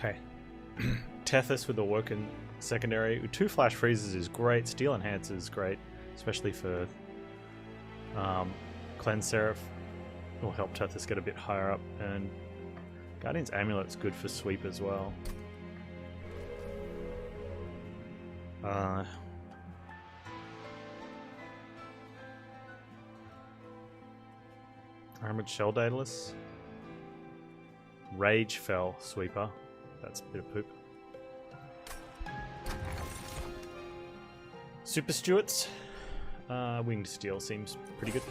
Okay. Tethys with Awoken secondary. With 2 flash freezes is great. Steel Enhancer is great, especially for Cleanse Seraph. Will help Tethys get a bit higher up. And Guardian's Amulet's good for sweep as well. Armored Shell Daedalus. Rage Fell Sweeper. That's a bit of poop. Super Stewards. Winged Steel seems pretty good.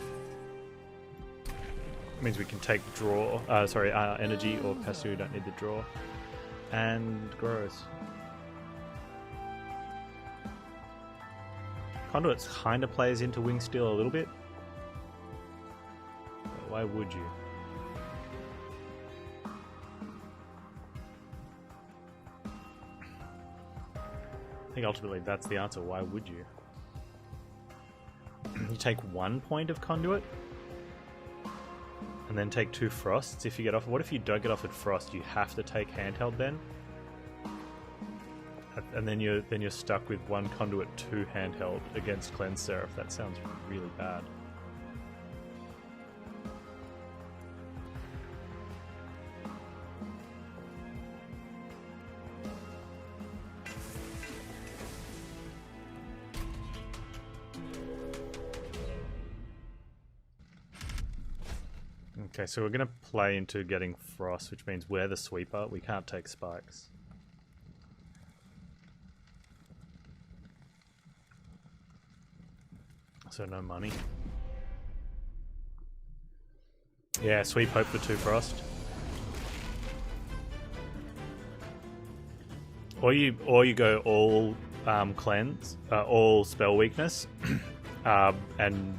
Means we can take draw. Energy or passive. We don't need the draw. And grows. Conduits kind of plays into Winged Steel a little bit. But why would you? I think ultimately that's the answer. Why would you? You take 1 point of Conduit and then take 2 Frosts if you get off. What if you don't get offered Frost? You have to take Handheld then? And then you're stuck with 1 Conduit, 2 Handheld against Cleanse Seraph. That sounds really bad. Okay, so we're going to play into getting Frost, which means we're the sweeper. We can't take spikes. So no money. Yeah, sweep, hope for 2 Frost. Or you go all cleanse, all spell weakness, and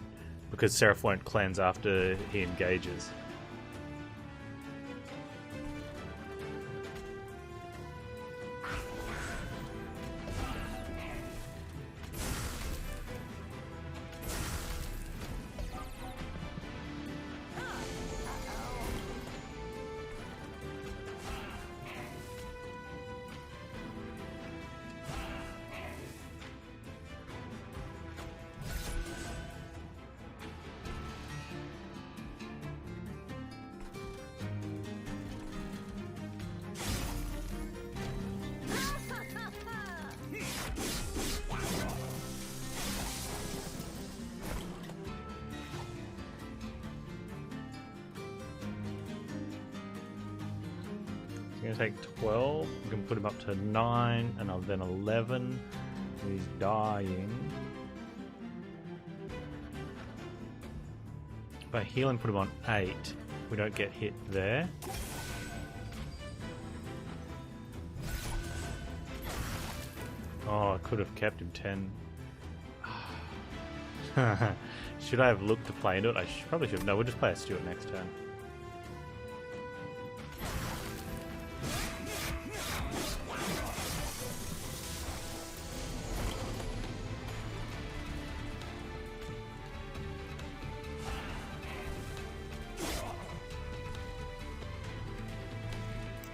because Seraph won't cleanse after he engages. We're going to take 12, we can put him up to 9, and then 11. He's dying. By healing, put him on 8. We don't get hit there. Oh, I could have kept him 10. Should I have looked to play into it? Probably should. No, we'll just play a Stewart next turn.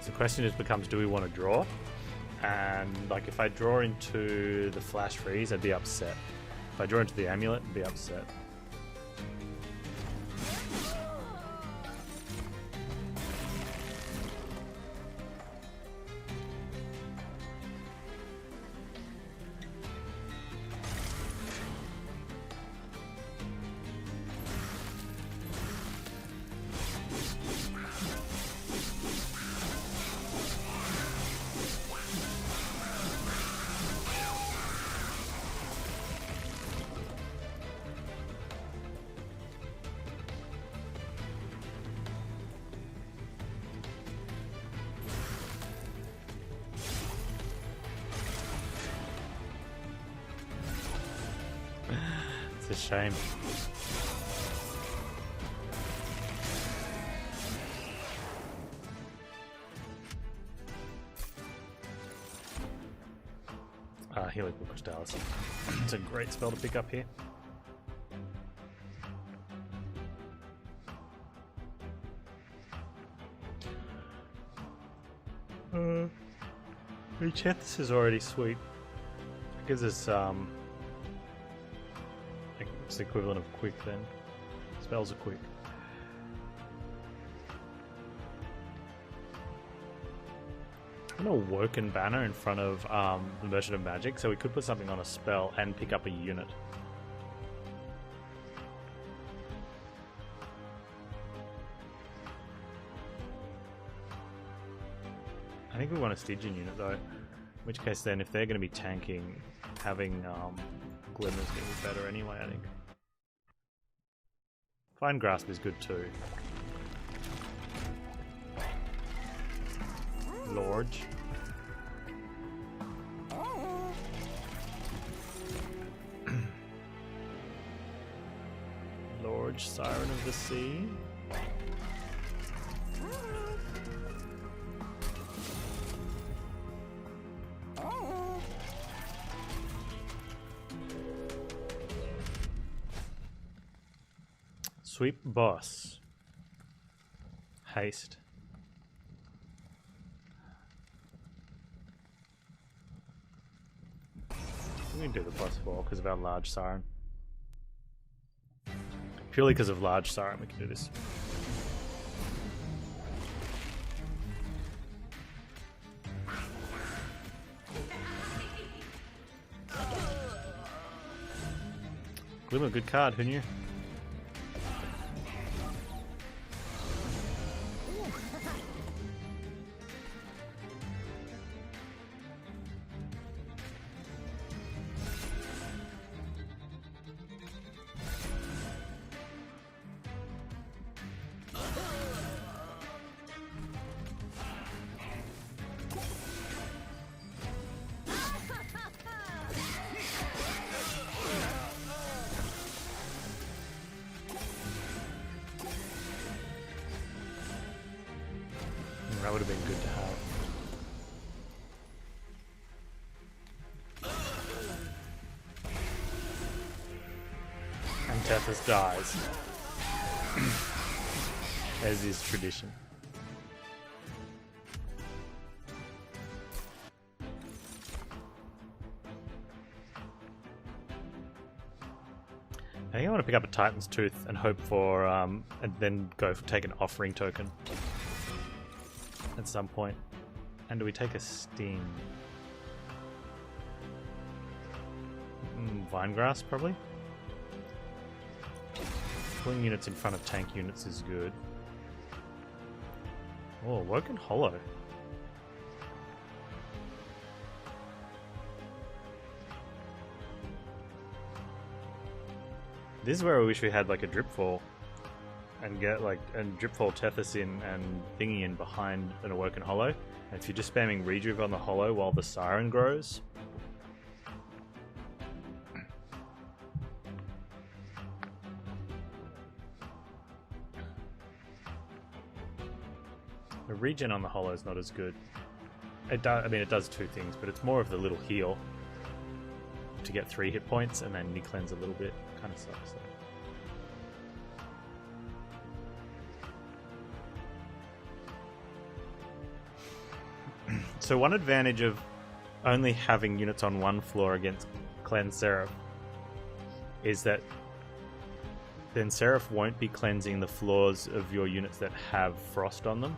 The question becomes, do we want to draw? And like if I draw into the flash freeze, I'd be upset. If I draw into the amulet, I'd be upset. It's a shame. Healing Bookish Dallas. It's a great spell to pick up here. Tethys is already sweet. It gives us it's the equivalent of quick then. Spells are quick. An Awoken banner in front of the Merchant of Magic, so we could put something on a spell and pick up a unit. I think we want a Stygian unit though, in which case then if they're going to be tanking, having Glimmer's going to be better anyway, I think. Fine Grasp is good too. Lorge. Lorge, Siren of the Sea. Sweep Boss. Haste. We can do the +4 because of our large Siren. Purely because of large Siren we can do this. Glimmer, good card, who knew? That would have been good to have. And Tethys dies. As is tradition. I think I want to pick up a Titan's Tooth and hope for, and then go for take an offering token at some point. And do we take a Sting? Vinegrass, probably? Pulling units in front of tank units is good. Oh, Awoken Hollow. This is where I wish we had like a Dripfall and get like a Dripfall Tethys in and Thingy in behind an Awoken Hollow. And if you're just spamming Rejuve on the Hollow while the Siren grows. The regen on the Hollow is not as good. It does, I mean, it does two things, but it's more of the little heal to get 3 hit points and then knee cleanse a little bit. Kind of sucks. So one advantage of only having units on one floor against Cleanse Seraph is that then Seraph won't be cleansing the floors of your units that have Frost on them.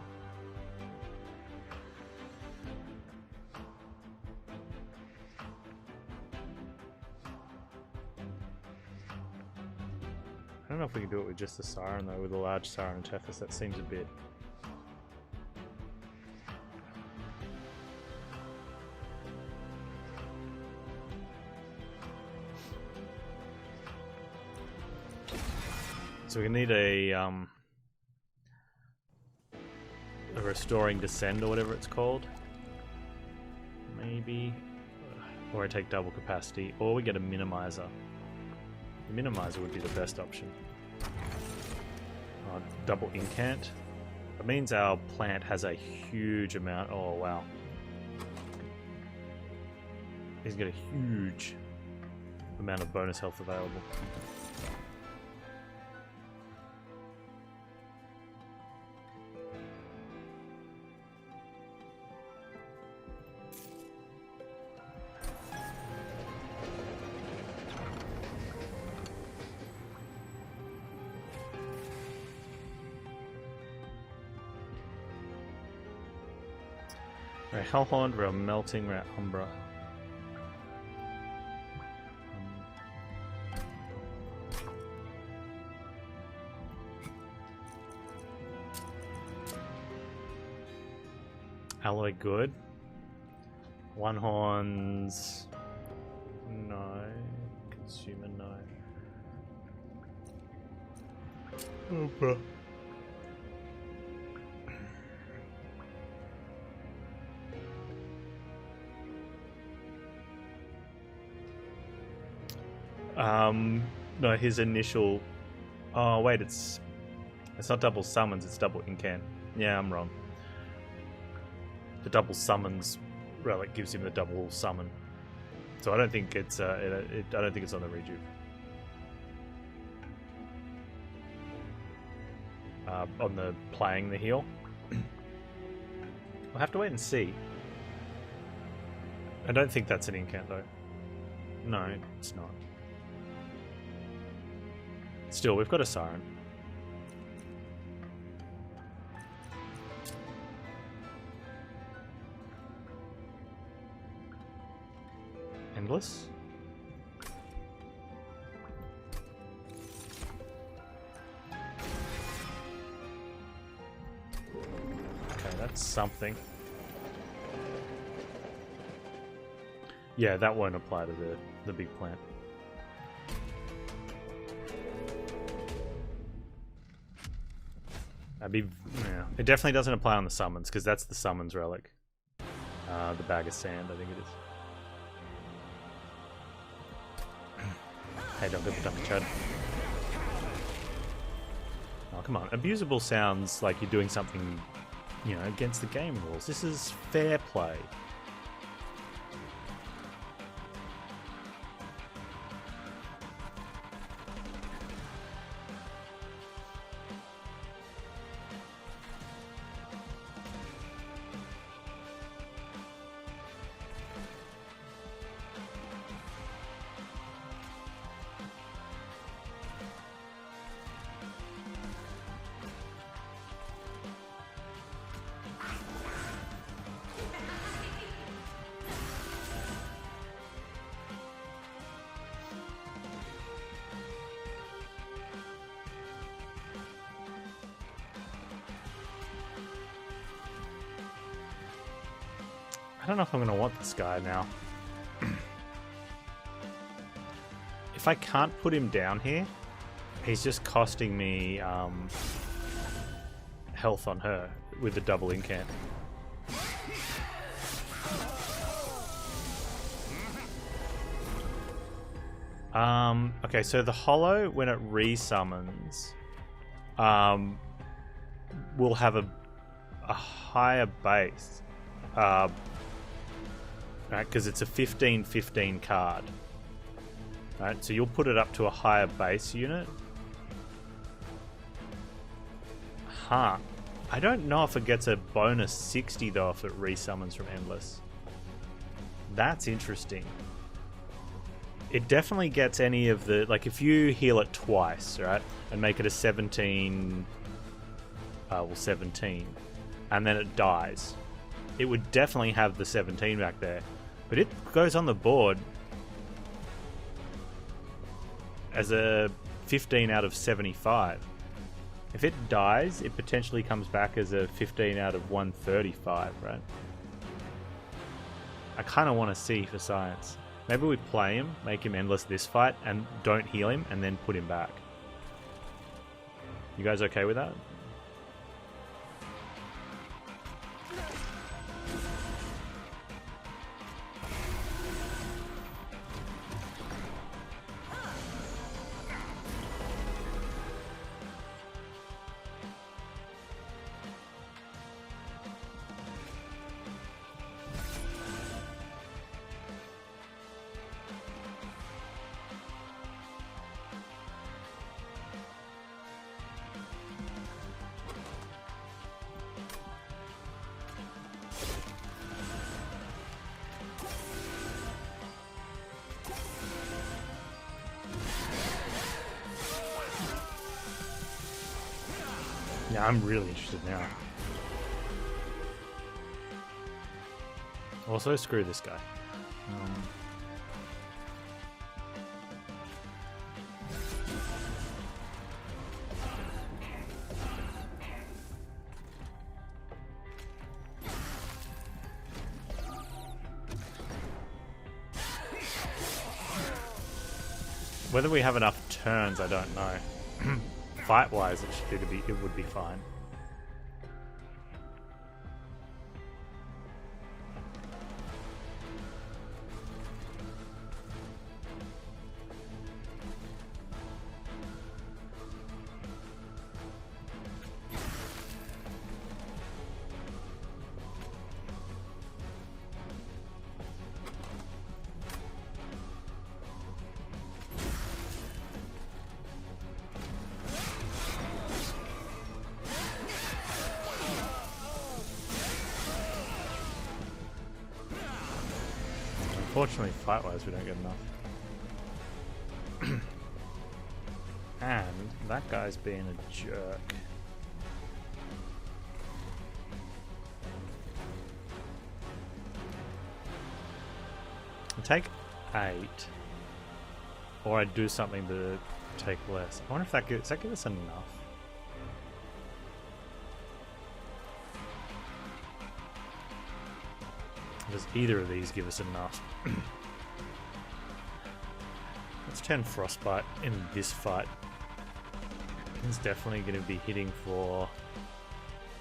I don't know if we can do it with just the Siren though, with a large Siren and Tethys. That seems a bit... So we need a Restoring Descend or whatever it's called. Maybe. Or I take double capacity, or we get a Minimizer. The Minimizer would be the best option. Double Incant. That means our plant has a huge amount. Oh wow. He's got a huge amount of bonus health available. Right, Hellhound, we're melting, we're at Umbra. Alloy good. One horns. No. Consumer no. Oh, bro. No, his initial. Oh wait, it's not double summons, it's double incan. Yeah, I'm wrong. The double summons relic gives him the double summon, so I don't think it's I don't think it's on the rejuve. On the playing the heal. We'll have to wait and see. I don't think that's an incant though. No, it's not. Still, we've got a siren. Endless? Okay, that's something. Yeah, that won't apply to the big plant. Yeah. It definitely doesn't apply on the summons, because that's the summons relic. The bag of sand, I think it is. Hey, don't get the dummy chud. Oh, come on. Abusable sounds like you're doing something, you know, against the game rules. This is fair play. I don't know if I'm going to want this guy now. If I can't put him down here, he's just costing me health on her with the double incant. Okay, so the hollow, when it resummons, will have a higher base. Right, because it's a 15/15 card. Right, so you'll put it up to a higher base unit. Huh. I don't know if it gets a bonus 60 though if it resummons from Endless. That's interesting. It definitely gets any of the... Like, if you heal it twice, right, and make it a 17... 17. And then it dies. It would definitely have the 17 back there. But it goes on the board as a 15 out of 75. If it dies, it potentially comes back as a 15 out of 135, right? I kind of want to see for science. Maybe we play him, make him endless this fight, and don't heal him, and then put him back. You guys okay with that? Yeah, I'm really interested now. Also, screw this guy. Whether we have enough turns, I don't know. Fight-wise, it would be fine. Unfortunately, fight-wise, we don't get enough. And that guy's being a jerk. I take 8. Or I do something to take less. I wonder if that does that give us enough? Does either of these give us enough? Let's 10 Frostbite in this fight. It's definitely going to be hitting for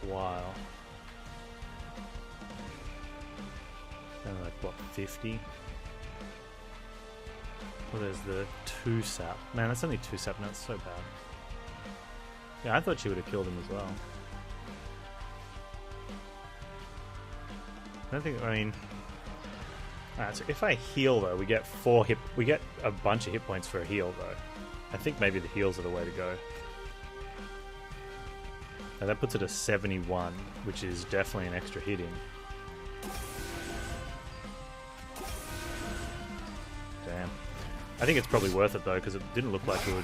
a while. And like what, 50? Well, there's the 2 sap. Man, that's only 2 sap now. It's so bad. Yeah, I thought she would have killed him as well. I don't think. I mean, alright. So if I heal though, we get 4 hit. We get a bunch of hit points for a heal though. I think maybe the heals are the way to go. Now that puts it at 71, which is definitely an extra hit in. Damn. I think it's probably worth it though, because it didn't look like it would.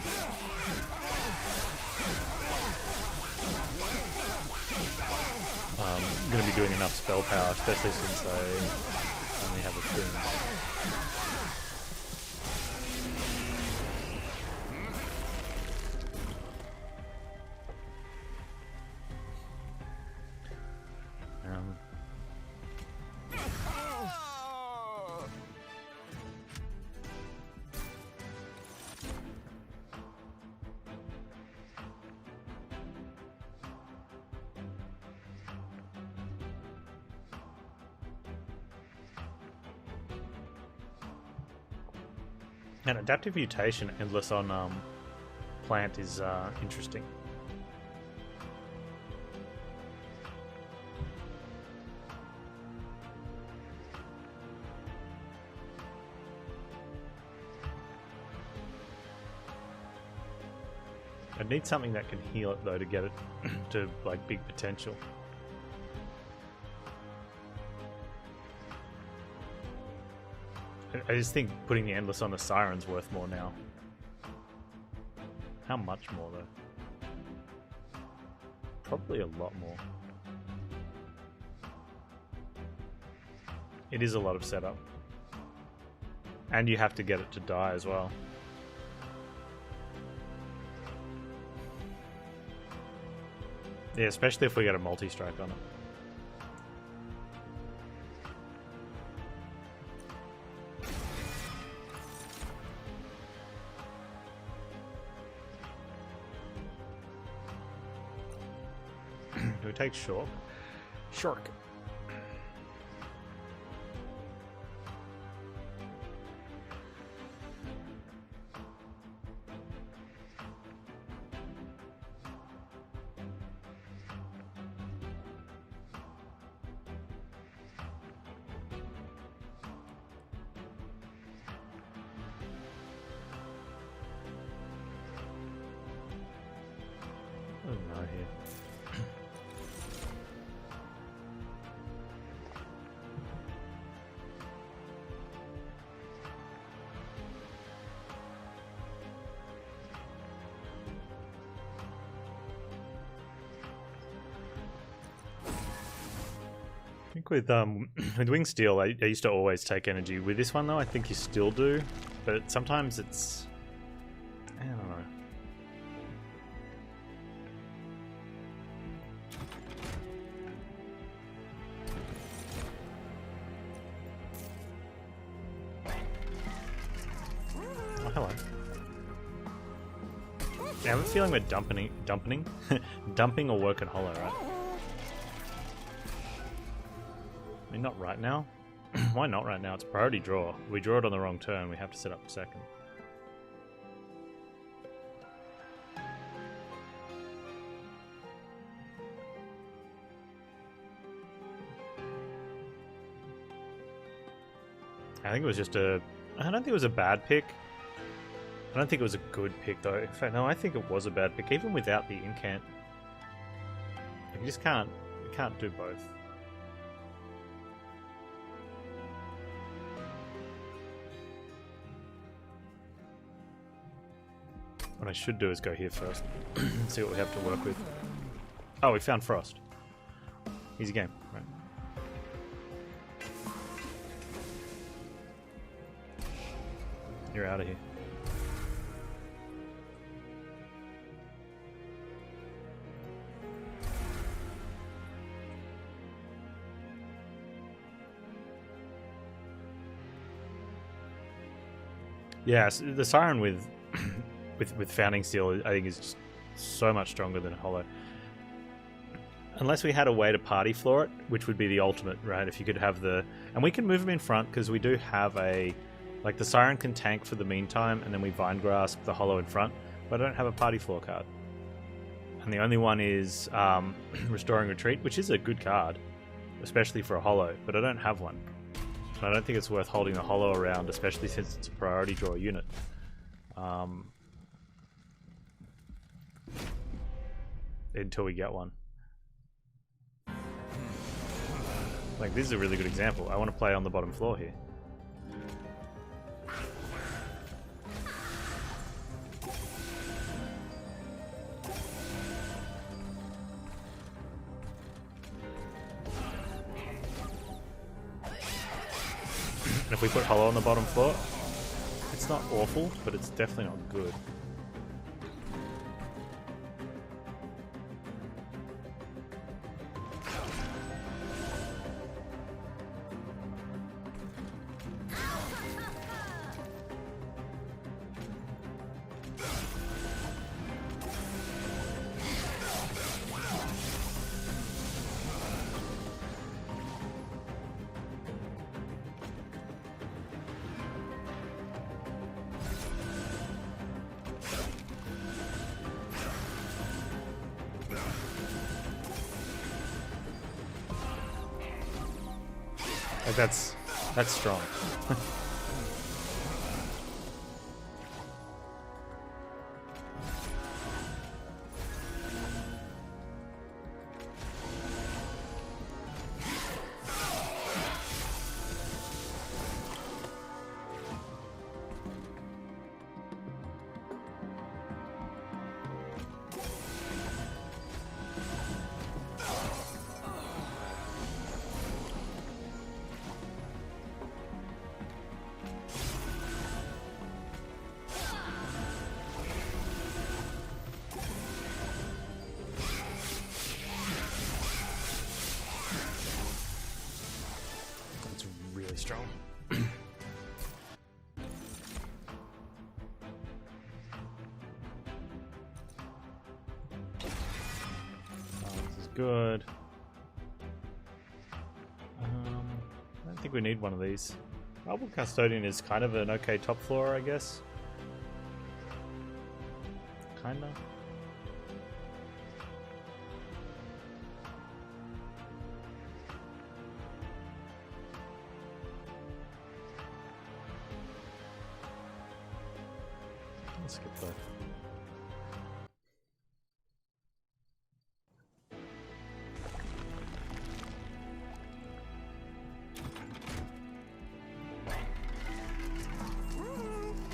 I'm going to be doing enough spell power, especially since I only have a thing. And adaptive mutation endless on plant is interesting. I need something that can heal it though to get it to like big potential. I just think putting the endless on the siren's worth more now. How much more though? Probably a lot more. It is a lot of setup. And you have to get it to die as well. Yeah, especially if we get a multi-strike on it. Do we take Shork? Shork. Oh no, here. think with with Wing Steel, I used to always take energy. With this one though, I think you still do, but sometimes it's, I don't know. Oh, hello. Yeah, I have a feeling we're dumping Awoken Hollow, right? I mean, not right now. Why not right now? It's priority draw. We draw it on the wrong turn, we have to set up second. I think it was just a... I don't think it was a bad pick. I don't think it was a good pick though. In fact, no, I think it was a bad pick, even without the incant. You just can't do both. What I should do is go here first. See what we have to work with. Oh, we found Frost. Easy game, right? You're out of here. Yeah, so the Siren with Founding Steel, I think, is just so much stronger than Hollow. Unless we had a way to party floor it, which would be the ultimate, right? If you could have the... And we can move them in front, because we do have a... Like, the Siren can tank for the meantime, and then we Vine Grasp the Hollow in front, but I don't have a party floor card. And the only one is Restoring Retreat, which is a good card, especially for a Hollow, but I don't have one. And I don't think it's worth holding the Hollow around, especially since it's a priority draw unit. Until we get one. Like, this is a really good example. I want to play on the bottom floor here. And if we put Hollow on the bottom floor, it's not awful, but it's definitely not good. Like, that's strong. Strong. Oh, this is good. I don't think we need one of these. Marble Custodian is kind of an okay top floor, I guess. Kinda. Let's skip that.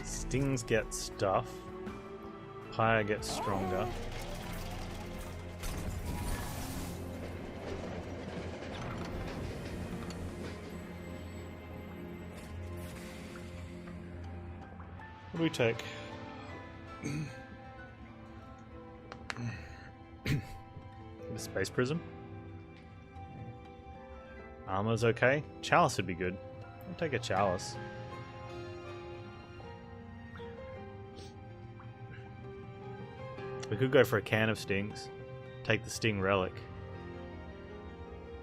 Stings get stuff. Pyre gets stronger. What do we take? The Space Prism. Armor's okay. Chalice would be good. I'll take a Chalice. We could go for a can of stings. Take the Sting Relic.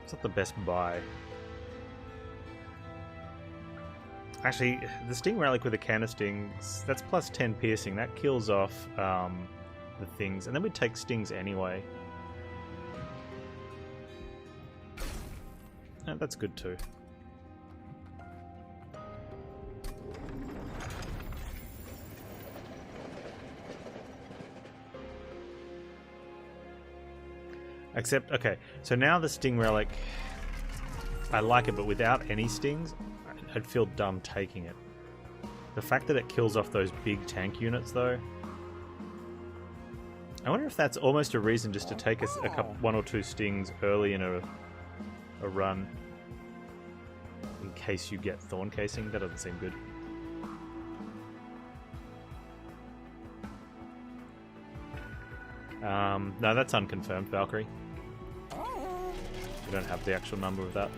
It's not the best buy. Actually, the Sting Relic with a can of stings, that's plus 10 piercing. That kills off the things. And then we'd take stings anyway. Oh, that's good too. Except, okay, so now the Sting Relic, I like it, but without any stings, I'd feel dumb taking it. The fact that it kills off those big tank units, though, I wonder if that's almost a reason just to take a couple, 1 or 2 stings early in a run, in case you get Thorn Casing. That doesn't seem good. No, that's unconfirmed, Valkyrie. We don't have the actual number of that.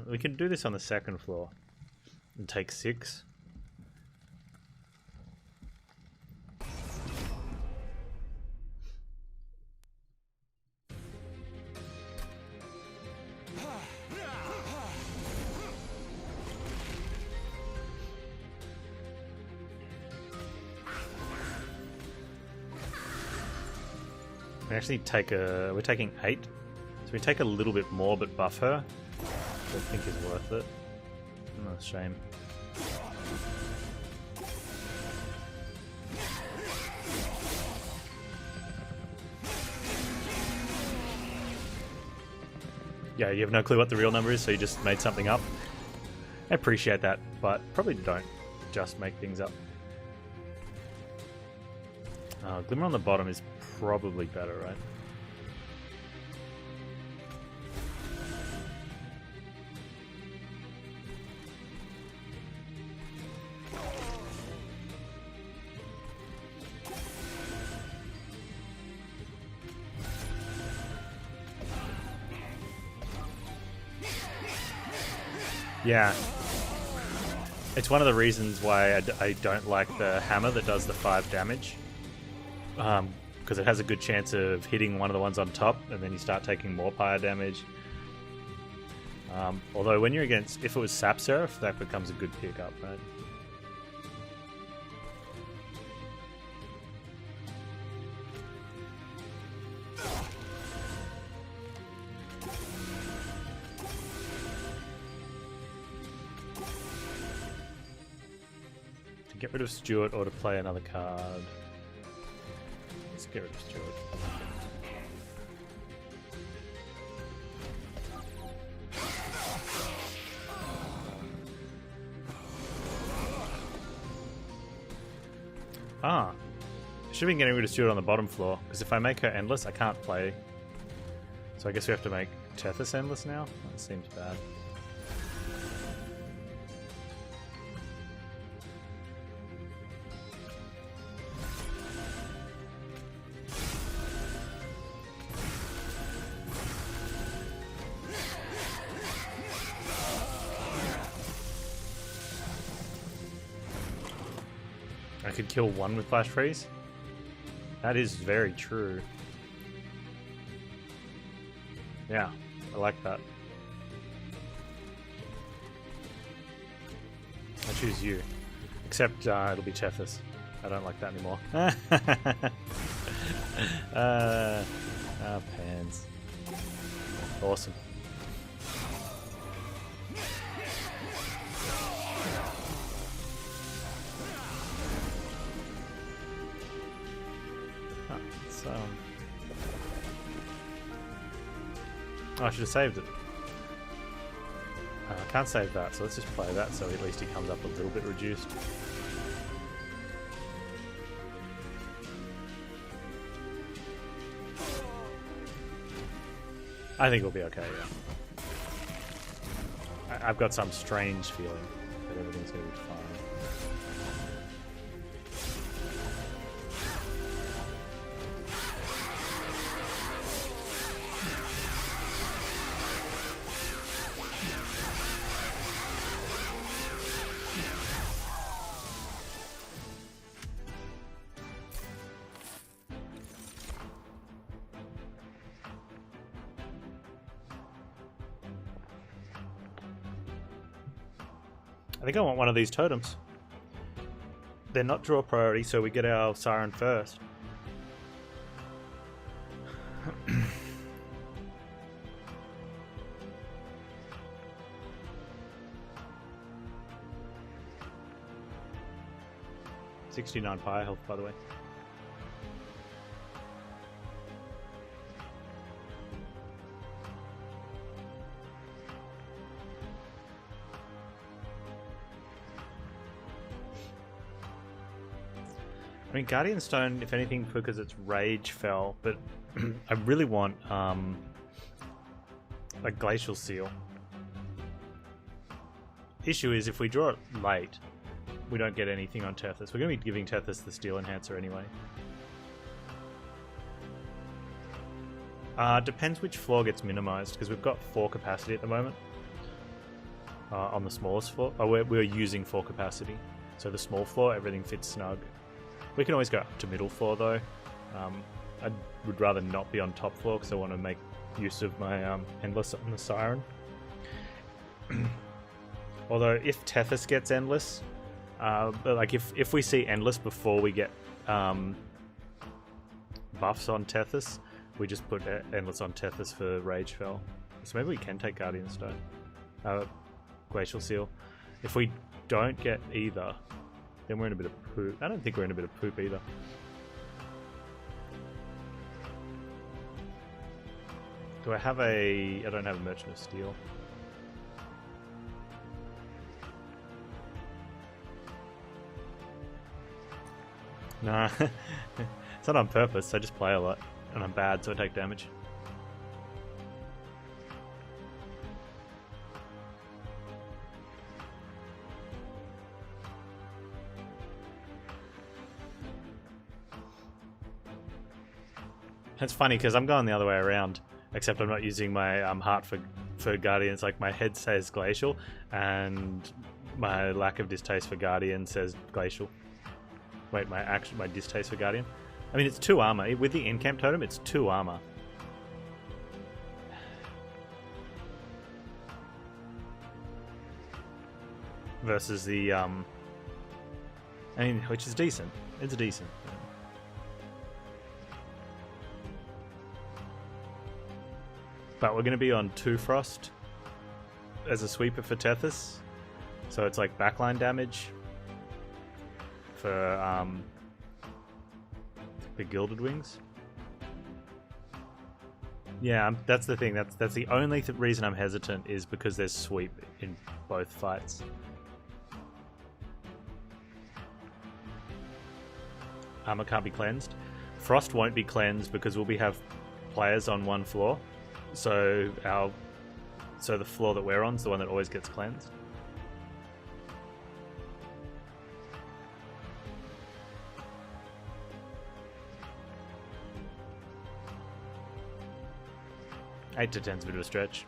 We can do this on the second floor and take 6. We actually take we're taking 8, so we take a little bit more but buff her, which I think is worth it. Oh, shame. Yeah, you have no clue what the real number is, so you just made something up. I appreciate that, but probably don't just make things up. Glimmer on the bottom is probably better, right? Yeah. It's one of the reasons why I don't like the hammer that does the 5 damage. Because it has a good chance of hitting one of the ones on top, and then you start taking more pyre damage. Although when you're against, if it was Sap Seraph, that becomes a good pickup, right? To get rid of Stuart or to play another card. Let's get rid of Stuart. Ah. Should have been getting rid of Stuart on the bottom floor, because if I make her endless, I can't play. So I guess we have to make Tethys endless now? That seems bad. I could kill one with Flash Freeze? That is very true. Yeah, I like that. I choose you. Except it'll be Tethys. I don't like that anymore. Panz. Awesome. Oh, I should have saved it. I can't save that, so let's just play that so at least he comes up a little bit reduced. I think we'll be okay, yeah. I've got some strange feeling that everything's going to be fine. I think I want one of these totems. They're not draw priority, so we get our siren first. $69 fire health, by the way. I mean, Guardian Stone, if anything, because its rage fell, but I really want a Glacial Seal. Issue is, if we draw it late, we don't get anything on Tethys. We're going to be giving Tethys the Steel Enhancer anyway. Depends which floor gets minimized, because we've got 4 capacity at the moment. On the smallest floor. Oh, we're using 4 capacity. So the small floor, everything fits snug. We can always go up to middle floor though. I would rather not be on top floor because I want to make use of my Endless on the Siren. Although if Tethys gets Endless, like if we see Endless before we get buffs on Tethys, we just put Endless on Tethys for Rage Fell. So maybe we can take Guardian Stone. Glacial Seal. If we don't get either, then we're in a bit of poop. I don't think we're in a bit of poop either. Do I have a... I don't have a Merchant of Steel. Nah. It's not on purpose. I just play a lot. And I'm bad, so I take damage. It's funny because I'm going the other way around, except I'm not using my heart for Guardians. Like my head says Glacial, and my lack of distaste for Guardian says Glacial. Wait, my distaste for Guardian. I mean, it's 2 armor with the in-camp totem. It's 2 armor. Versus the I mean, which is decent. It's decent. But we're going to be on 2 Frost as a sweeper for Tethys. So it's like backline damage for the Gilded Wings. Yeah, that's the thing. That's the only reason I'm hesitant is because there's sweep in both fights. Armor can't be cleansed. Frost won't be cleansed because we'll have players on 1 floor. So the floor that we're on is the one that always gets cleansed. Eight to 10's a bit of a stretch.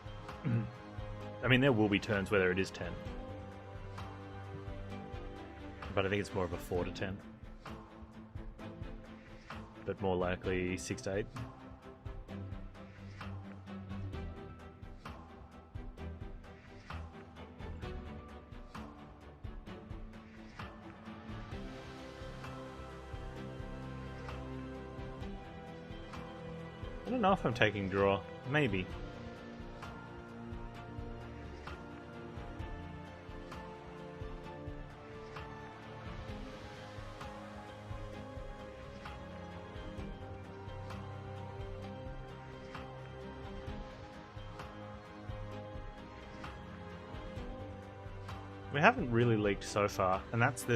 I mean, there will be turns where it is 10. But I think it's more of a 4 to 10. But more likely 6 to 8. I don't know if I'm taking draw. Maybe. We haven't really leaked so far, and that's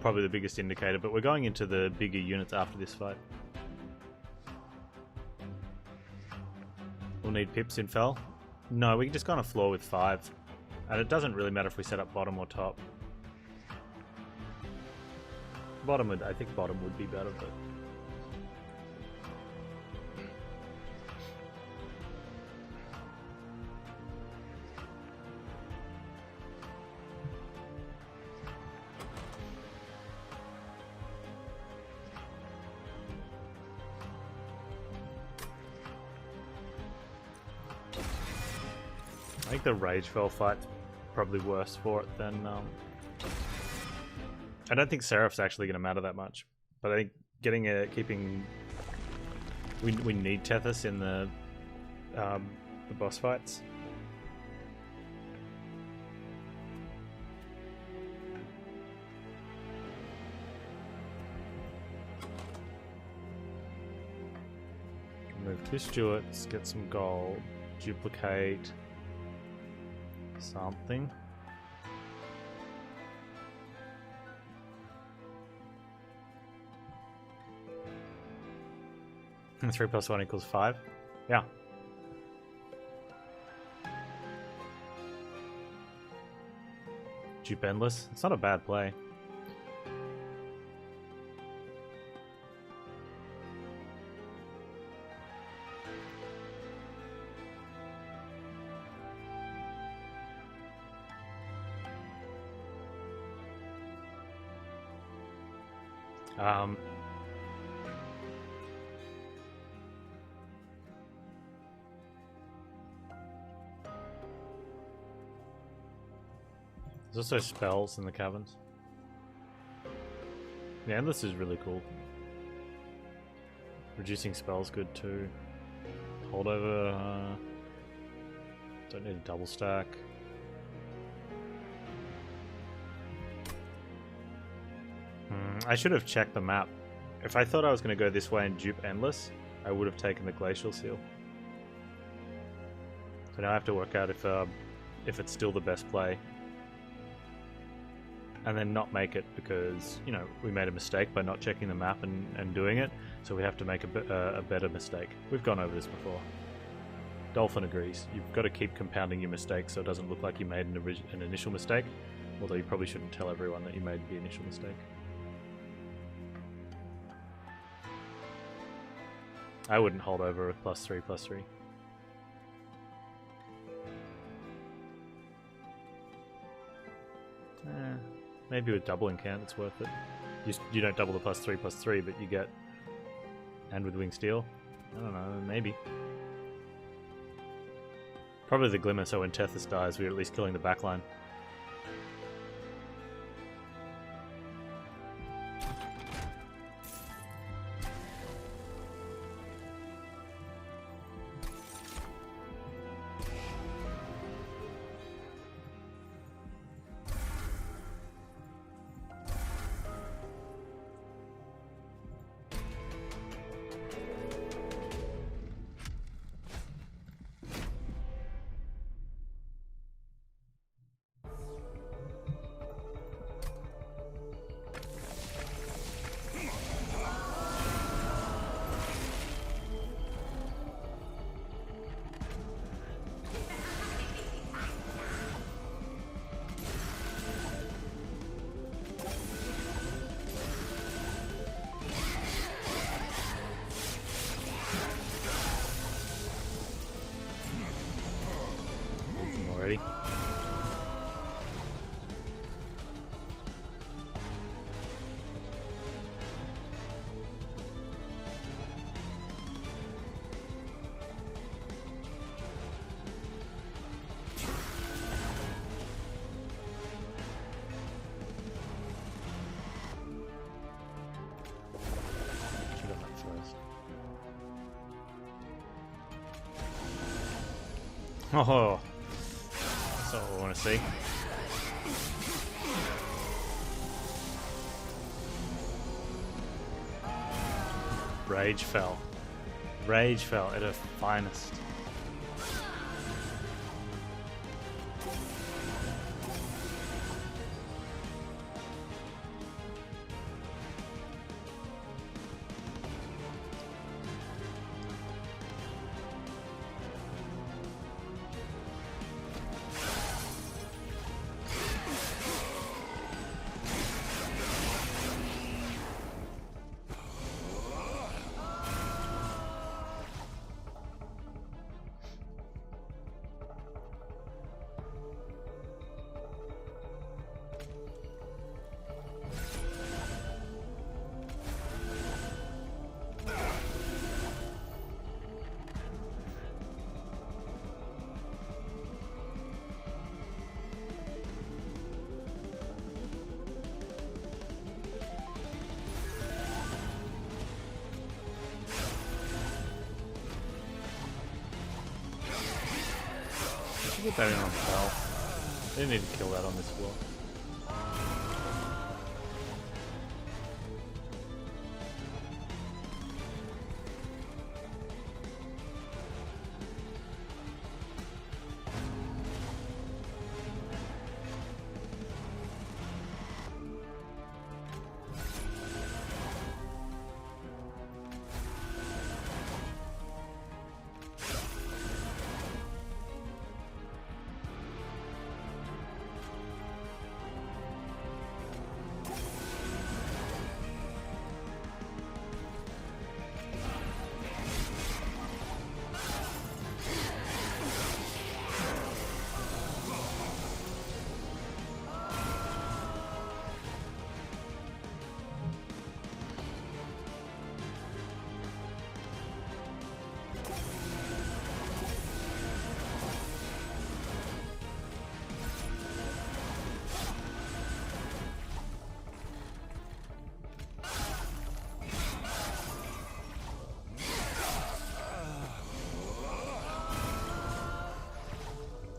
probably the biggest indicator, but we're going into the bigger units after this fight. We'll need pips in fell. No, we can just go on a floor with 5. And it doesn't really matter if we set up bottom or top. I think bottom would be better, but... I think the Rage Fell fight's probably worse for it than... I don't think Seraph's actually going to matter that much, but I think keeping... We need Tethys in the boss fights. Move 2 Stuarts, get some gold, duplicate something. And 3 + 1 = 5. Yeah. Dupe Endless. It's not a bad play. There's also spells in the caverns. Yeah, Endless is really cool. Reducing spells good too. Holdover. Don't need a double stack. I should have checked the map. If I thought I was going to go this way and dupe Endless, I would have taken the Glacial Seal. So now I have to work out if it's still the best play. And then not make it because, you know, we made a mistake by not checking the map and doing it, so we have to make a better mistake. We've gone over this before. Dolphin agrees. You've got to keep compounding your mistakes so it doesn't look like you made an initial mistake, although you probably shouldn't tell everyone that you made the initial mistake. I wouldn't hold over a +3/+3. Maybe with double incant, it's worth it. You don't double the +3/+3, but you get... And with Wing Steel? I don't know, maybe. Probably the Glimmer, so when Tethys dies, we're at least killing the backline. Already. Should have that first. Oh. That's what I want to see. Rage Fell. Rage Fell at her finest. should put that in on Spell. They didn't need to kill that on this floor.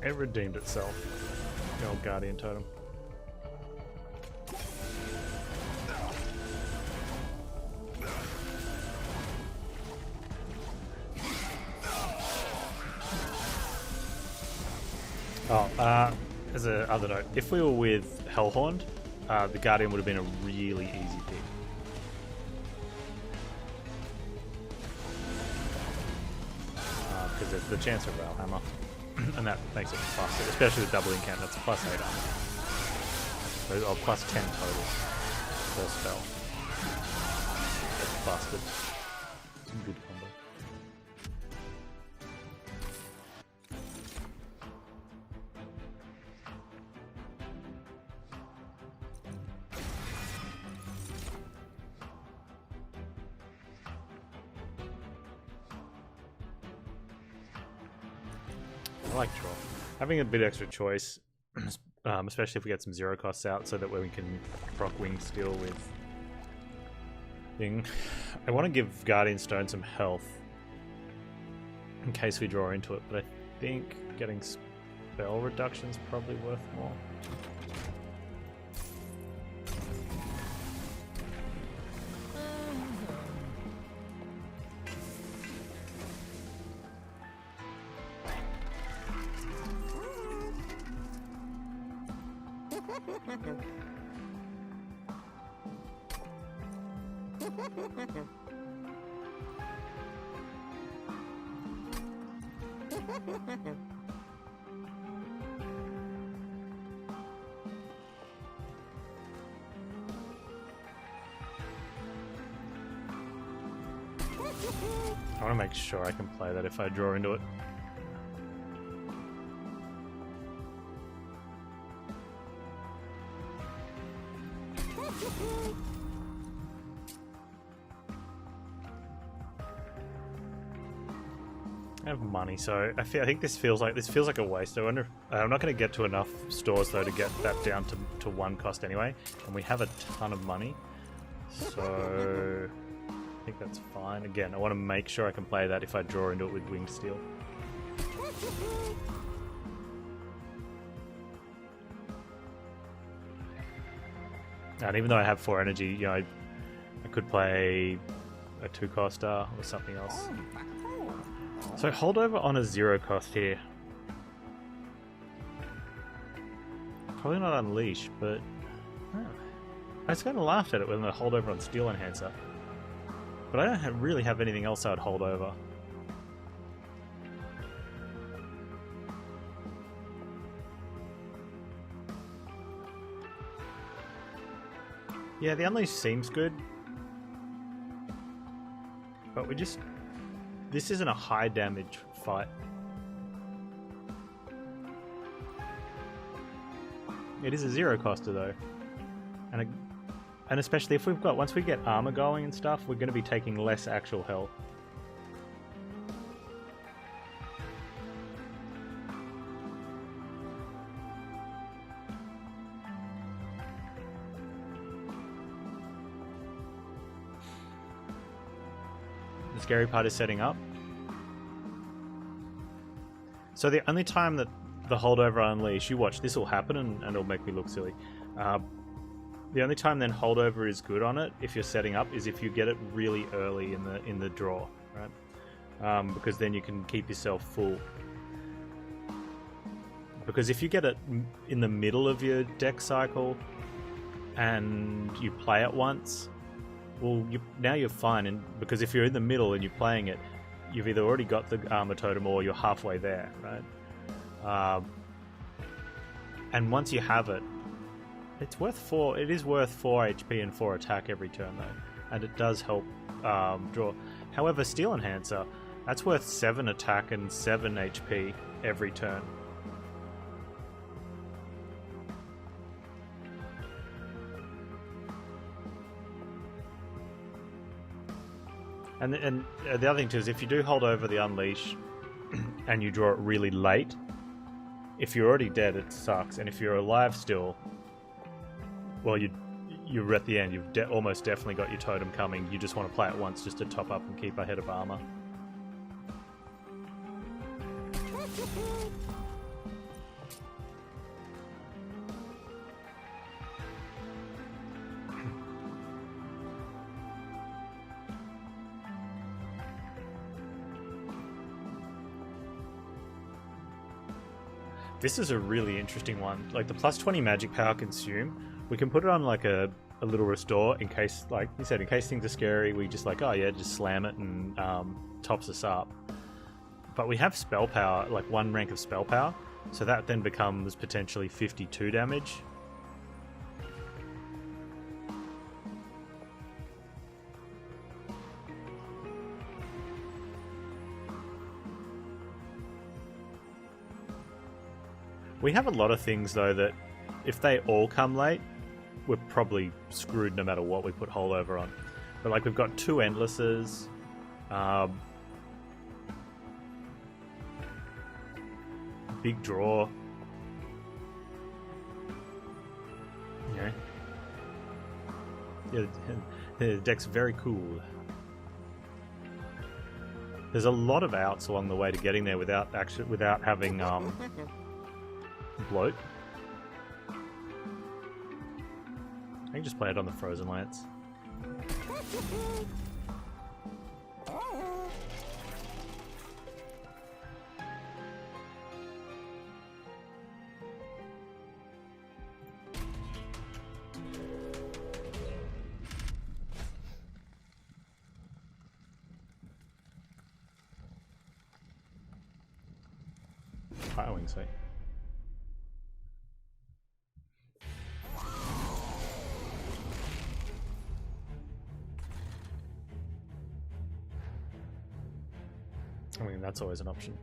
It redeemed itself. The old Guardian Totem. Oh, as a other note, if we were with Hellhorned, the Guardian would have been a really easy pick. Because there's the chance of Railhammer. And that makes it faster, especially with double incant. That's a +8 armor. Or +10 total per spell. That's busted. Some good combo. I like draw. Having a bit extra choice, especially if we get some zero costs out, so that way we can proc Wing Steel with thing. I want to give Guardian Stone some health in case we draw into it, but I think getting spell reduction is probably worth more. I want to make sure I can play that if I draw into it. I have money, so I think this feels like a waste. I wonder. I'm not going to get to enough stores though to get that down to 1 cost anyway, and we have a ton of money, so I think that's fine. Again, I want to make sure I can play that if I draw into it with Winged Steel. And even though I have 4 energy, you know, I could play a 2-coster or something else. So holdover on a 0 cost here. Probably not Unleash, but I was kind of laughed at it when I holdover on Steel Enhancer. But I don't really have anything else I'd hold over. Yeah, the Unleash seems good. But this isn't a high damage fight. It is a 0-coster though. And especially if once we get armor going and stuff, we're going to be taking less actual health. The scary part is setting up. So the only time that the holdover unleash, you watch, this will happen and it'll make me look silly. The only time then holdover is good on it, if you're setting up, is if you get it really early in the draw, right? Because then you can keep yourself full. Because if you get it in the middle of your deck cycle and you play it once, well, now you're fine. And because if you're in the middle and you're playing it, you've either already got the armor totem or you're halfway there, right? And once you have it, it's worth 4. It is worth 4 HP and 4 attack every turn, though, and it does help draw. However, Steel Enhancer, that's worth 7 attack and 7 HP every turn. And the other thing too is if you do hold over the unleash and you draw it really late, if you're already dead, it sucks. And if you're alive still, well, you're at the end. You've almost definitely got your totem coming. You just want to play it once just to top up and keep a head of armor. This is a really interesting one. Like the plus 20 magic power consume, we can put it on like a little restore in case, like you said, in case things are scary, we just like, oh yeah, just slam it and tops us up. But we have spell power, like 1 rank of spell power, so that then becomes potentially 52 damage. We have a lot of things, though, that if they all come late, we're probably screwed no matter what we put holdover on. But, like, we've got 2 Endlesses. Big draw. Yeah, the deck's very cool. There's a lot of outs along the way to getting there without having bloat. I can just play it on the Frozen Lance. Firewing, say. I mean, that's always an option.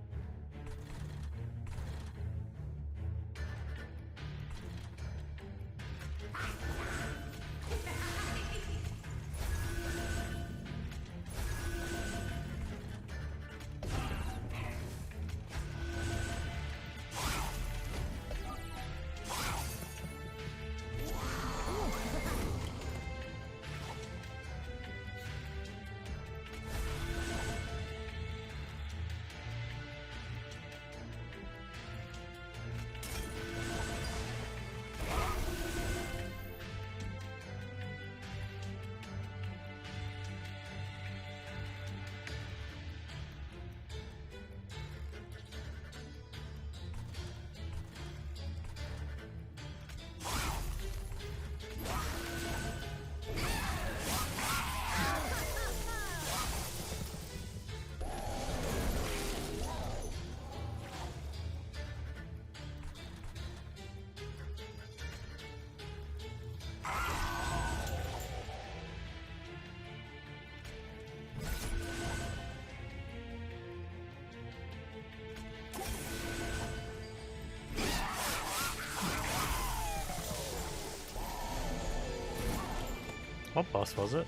What boss was it?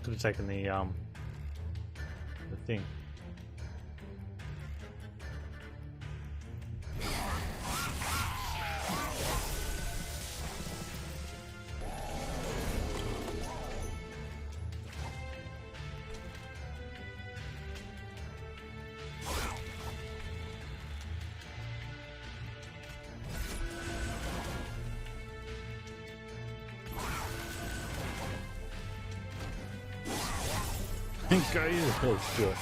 Could have taken the thing. Go you the hell shit.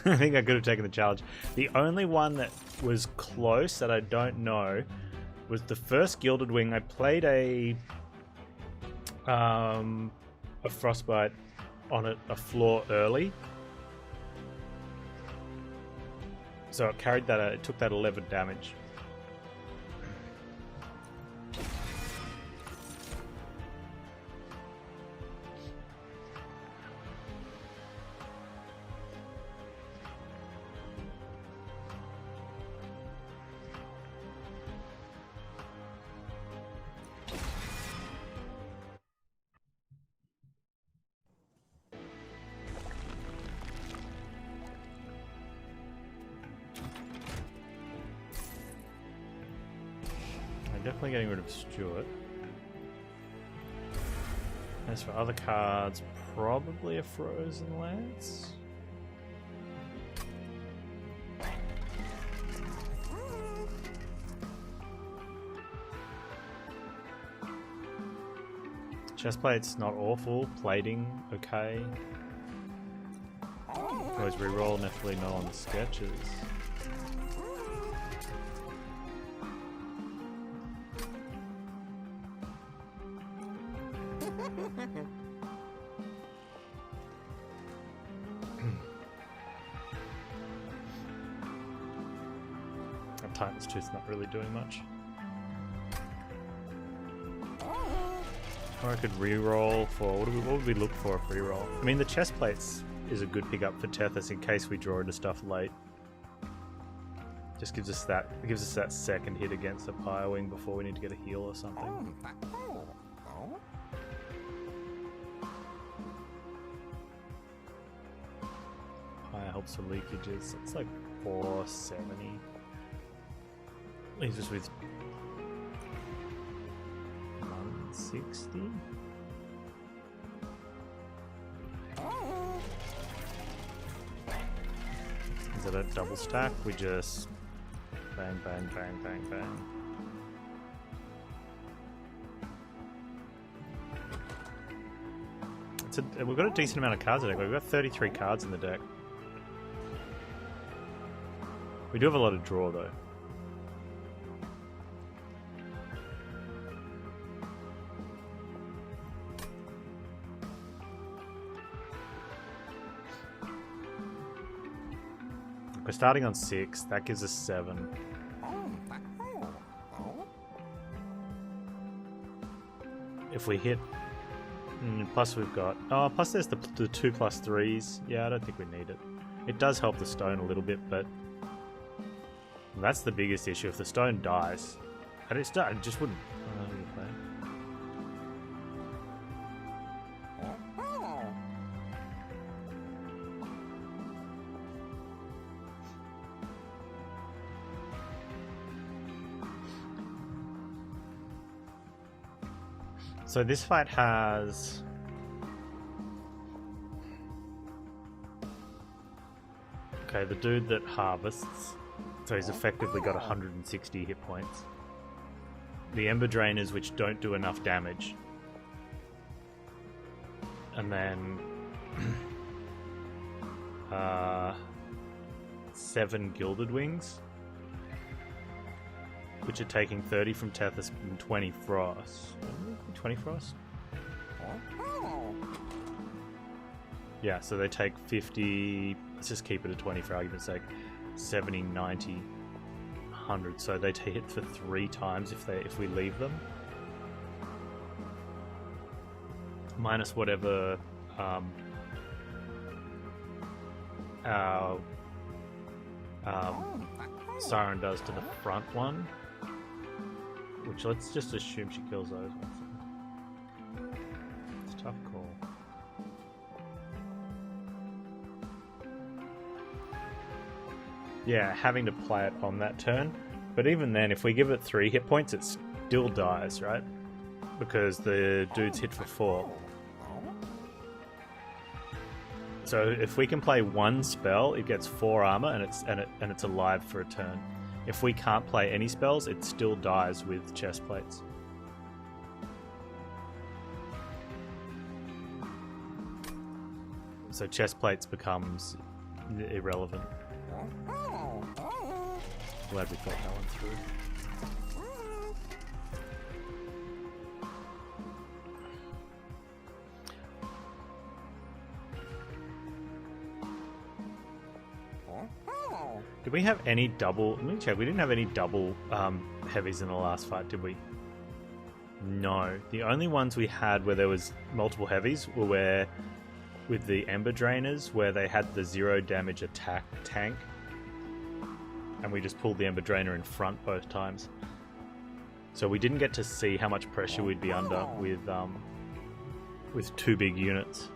I think I could have taken the challenge. The only one that was close that I don't know was the first Gilded Wing. I played a Frostbite on a floor early, so it carried that. It took that 11 damage. Definitely getting rid of Stuart. As for other cards, probably a Frozen Lance. Chestplate's not awful. Plating, okay. Always reroll, definitely not on the sketches. Titan's Tooth's not really doing much. Or I could reroll for what would we look for if reroll? I mean, the chest plates is a good pickup for Tethys in case we draw into stuff late. Just gives us that. It gives us that second hit against a Pyre Wing before we need to get a heal or something. Pyre helps with leakages. It's like 470. Leaves us with 160. Is that a double stack? We just bang, bang, bang, bang, bang. We've got a decent amount of cards in the deck. We've got 33 cards in the deck. We do have a lot of draw though. We're starting on 6, that gives us 7. If we hit... plus we've got... Oh, plus there's the 2+3s. Yeah, I don't think we need it. It does help the stone a little bit, but That's the biggest issue. If the stone dies, and it just wouldn't. So this fight has... Okay, the dude that harvests, so he's effectively got 160 hit points. The Ember Drainers, which don't do enough damage. And then... 7 Gilded Wings, which are taking 30 from Tethys and 20 Frost. 20 Frost? Yeah, so they take 50... Let's just keep it at 20 for argument's sake. 70, 90, 100. So they hit for 3 times if we leave them. Minus whatever our Siren does to the front one. Which, let's just assume she kills those ones. It's a tough call. Yeah, having to play it on that turn. But even then, if we give it 3 hit points, it still dies, right? Because the dude's hit for 4. So if we can play 1 spell, it gets 4 armor and it's alive for a turn. If we can't play any spells, it still dies with chest plates. So chest plates becomes irrelevant. Glad we thought that one through. Did we have any double... Let me check. We didn't have any double heavies in the last fight, did we? No. The only ones we had where there was multiple heavies were where... with the Ember Drainers, where they had the 0 damage attack tank. And we just pulled the Ember Drainer in front both times. So we didn't get to see how much pressure we'd be under with 2 big units.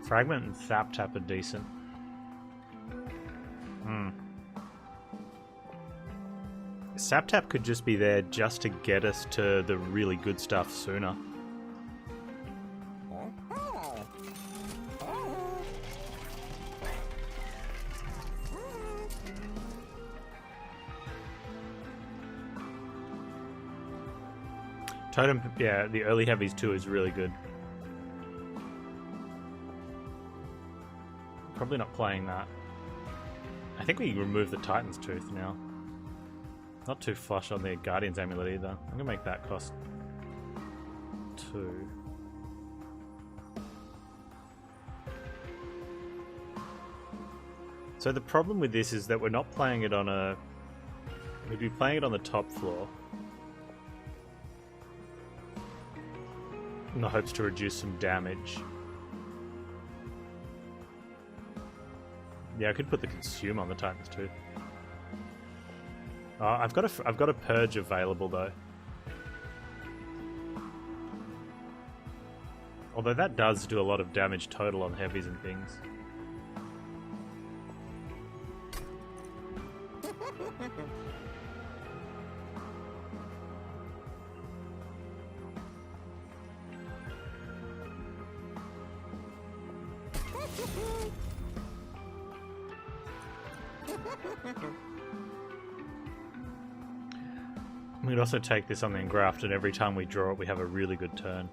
Fragment and Thap Tap are decent. Sap Tap could just be there just to get us to the really good stuff sooner. Totem, yeah, the early heavies too is really good. Probably not playing that. I think we remove the Titan's Tooth now. Not too flush on the Guardian's Amulet either. I'm gonna make that cost 2. So the problem with this is that we're not playing it on a... We'd be playing it on the top floor. In the hopes to reduce some damage. Yeah, I could put the Consume on the Titan's Tooth. Oh, I've got a Purge available though. Although that does do a lot of damage total on heavies and things. We could also take this on the engraft, and every time we draw it, we have a really good turn.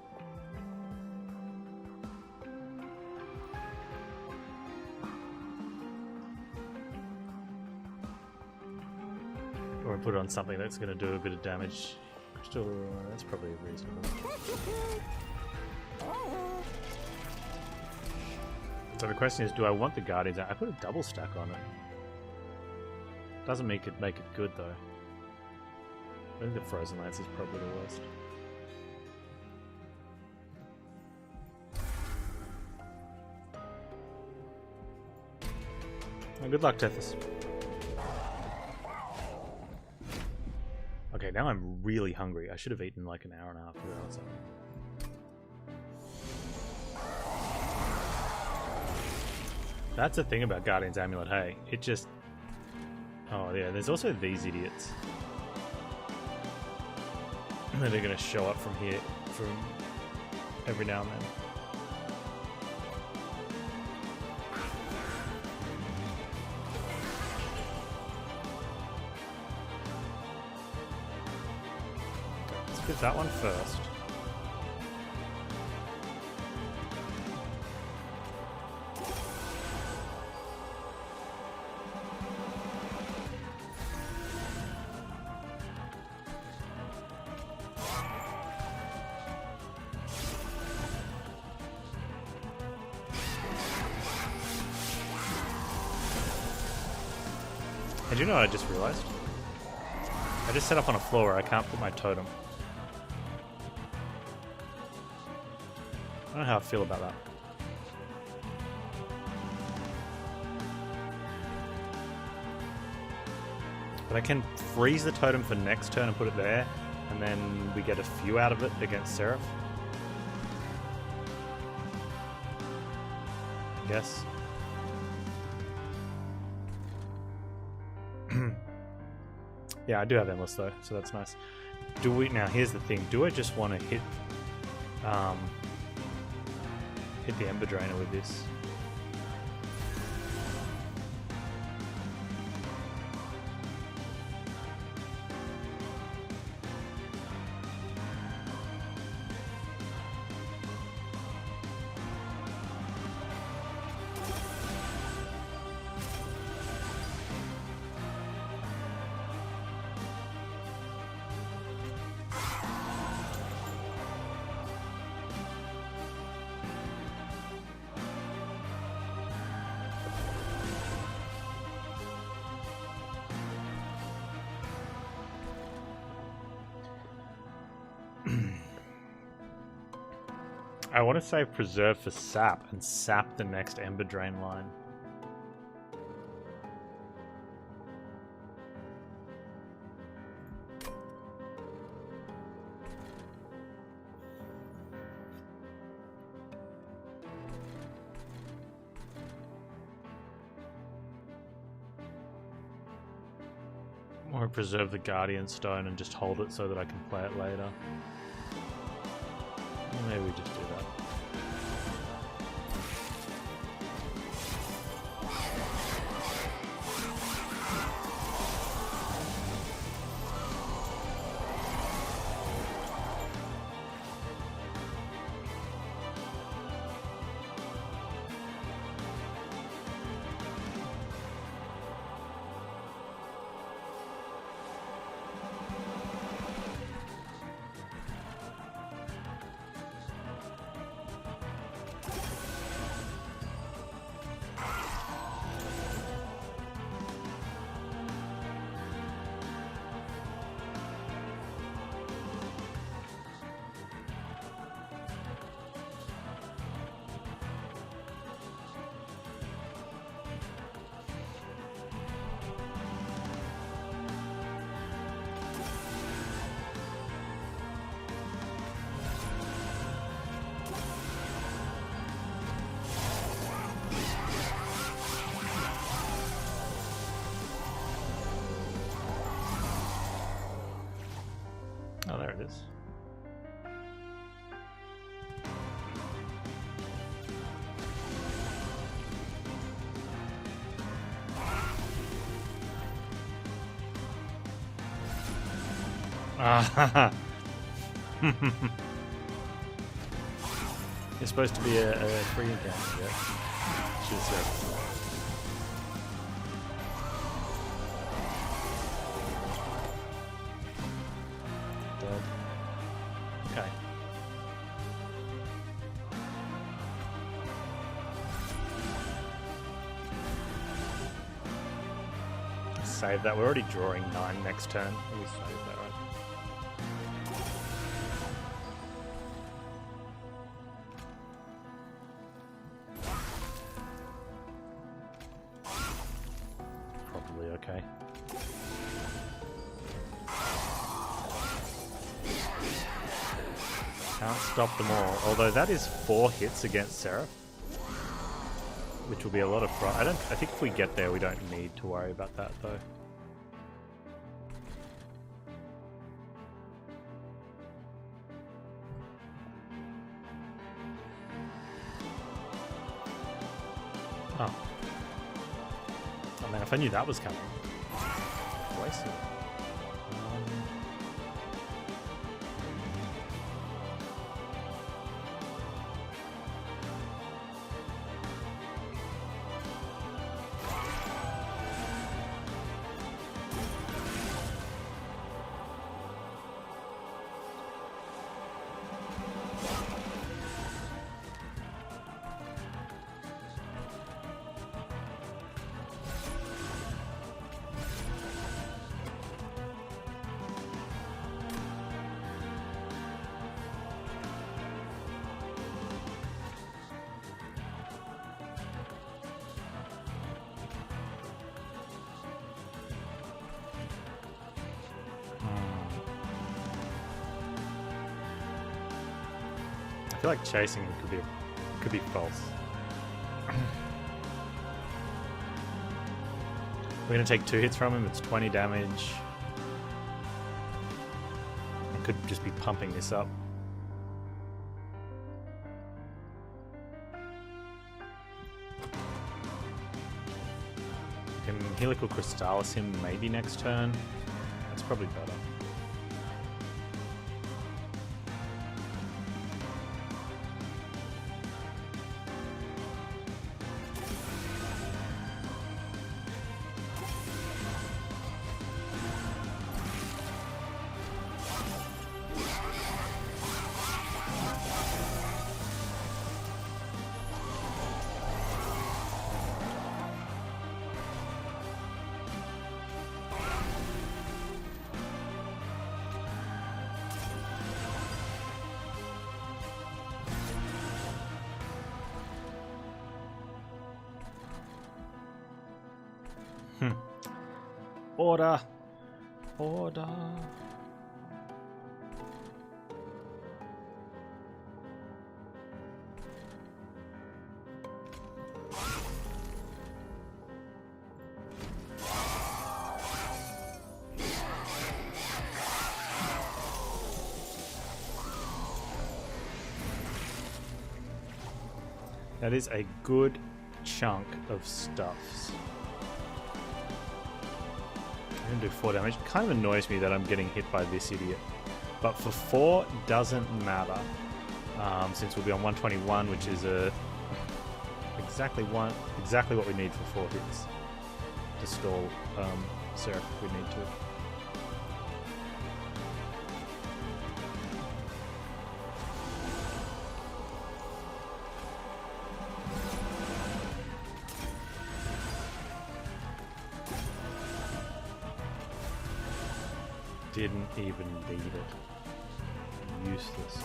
Or put it on something that's going to do a bit of damage. Still, that's probably reasonable. So the question is, do I want the Guardians? I put a double stack on it. Doesn't make it good though. I think the Frozen Lance is probably the worst. Well, good luck, Tethys. Okay, now I'm really hungry. I should have eaten like an hour and a half ago or something. That's the thing about Guardian's Amulet, hey. It just... Oh yeah, there's also these idiots. They're going to show up from here, from every now and then. Let's get that one first. And you know what I just realized? I just set up on a floor where I can't put my totem. I don't know how I feel about that. But I can freeze the totem for next turn and put it there, and then we get a few out of it against Seraph. I guess. Yeah, I do have Endless though, so that's nice. Do we now? Here's the thing: do I just want to hit the Ember Drainer with this? I want to save Preserve for Sap and sap the next Ember Drain line. Or preserve the Guardian Stone and just hold it so that I can play it later. Maybe we just do that. Oh, there it is. Ah, it's supposed to be a free encounter, yeah. She's dead. Okay. save that. We're already drawing 9 next turn. Let me save that, right? Probably okay. Can't stop them all. Although that is 4 hits against Seraph, which will be a lot of fun. I think if we get there, we don't need to worry about that though. Oh. Oh man, if I knew that was coming. Wasted it. I feel like chasing could be false. We're gonna take 2 hits from him. It's 20 damage. I could just be pumping this up. Can Helical Crystallis him maybe next turn? That's probably better. Order! Order! That is a good chunk of stuffs. I'm gonna do 4 damage. It kind of annoys me that I'm getting hit by this idiot. But for 4, doesn't matter. Since we'll be on 121, which is exactly what we need for 4 hits to stall Seraph if we need to. Didn't even beat it. Useless.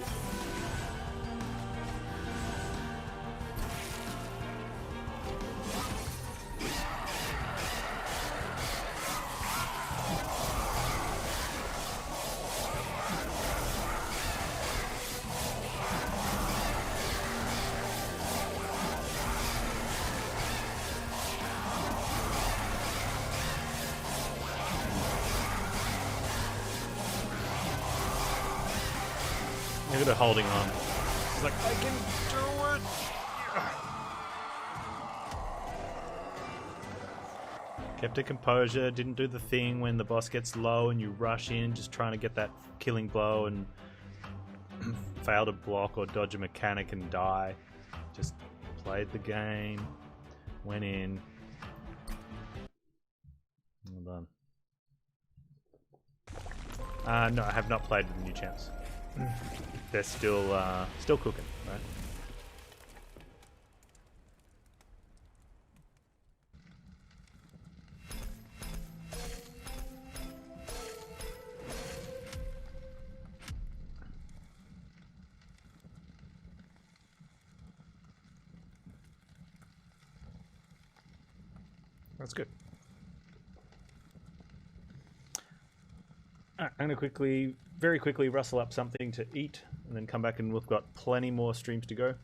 Look at her holding on. She's like, I can do it! Kept her composure, didn't do the thing when the boss gets low and you rush in just trying to get that killing blow and fail to block or dodge a mechanic and die. Just played the game, went in. Well done. No, I have not played with the new champs. They're still cooking, right? That's good. I'm going to very quickly rustle up something to eat and then come back and we've got plenty more streams to go.